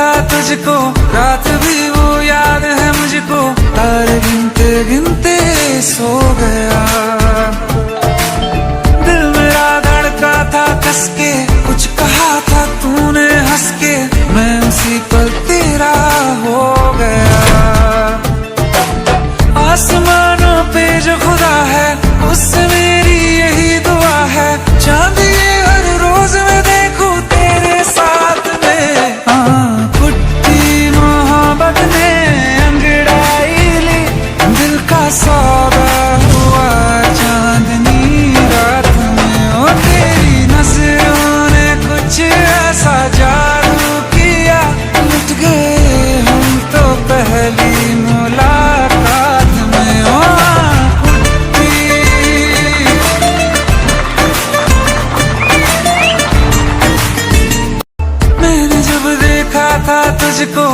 था तुझको, रात भी वो याद है मुझको, तारे गिनते गिनते सो गया। दिल मेरा धड़का था कस के, कुछ कहा था तूने हंस के, मैं उसी पल तेरा हो गया। आसमानों पे जो खुदा है, उससे मेरी यही दुआ है, चांद ये हर रोज मैं देखूं तेरे साथ में। कुट्टी मोहब्बत ने अंगड़ाई ली, दिल का सौदा हुआ चांदनी रात में। ओ तेरी नजरों ने कुछ ऐसा जादू किया, लुट गए हम तो पहली मुलाकात में। ओ मैंने जब देखा था तुझको,